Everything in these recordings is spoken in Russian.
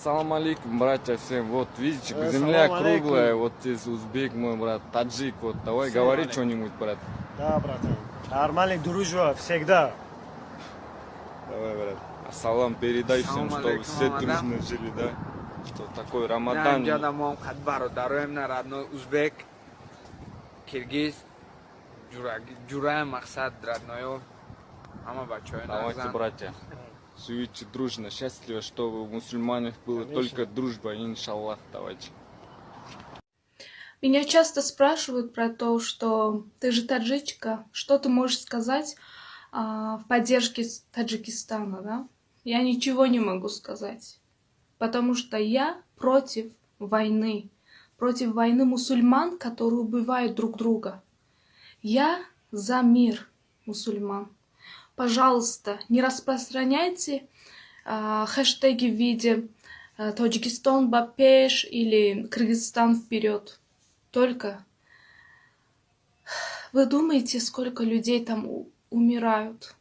Салам алейкум, братья, всем. Вот, видите, земля круглая, вот здесь узбек мой брат, таджик, вот, давай говори что-нибудь, брат. Да, братан. Нормальный дружба, всегда. Давай, брат. Ассалам, передай всем, чтобы все дружно жили, да? Что такой Рамадан. родной узбек, киргиз, Джурай, Максат, родной. Давайте, братья, живите дружно, счастливо, чтобы у мусульманов было только дружба, иншаллах, давайте. Меня часто спрашивают про то, что ты же таджичка, что ты можешь сказать в поддержке Таджикистана, да? Я ничего не могу сказать, потому что я против войны мусульман, которые убивают друг друга. Я за мир мусульман. Пожалуйста, не распространяйте хэштеги в виде Таджикистан бапеш или Кыргызстан вперед. Только вы думаете, сколько людей там умирают?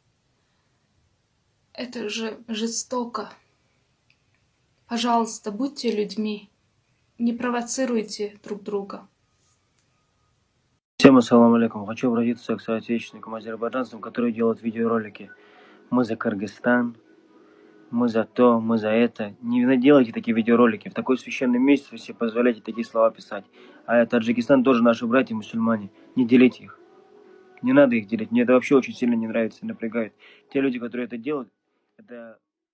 Это же жестоко. Пожалуйста, будьте людьми. Не провоцируйте друг друга. Всем ассаламу алейкум. Хочу обратиться к соотечественникам азербайджанцам, которые делают видеоролики. Мы за Кыргызстан, мы за то, мы за это. Не делайте такие видеоролики. В такой священный месяц вы себе позволяете такие слова писать. А Таджикистан тоже наши братья мусульмане. Не делите их. Не надо их делить. Мне это вообще очень сильно не нравится, напрягает. Те люди, которые это делают, это...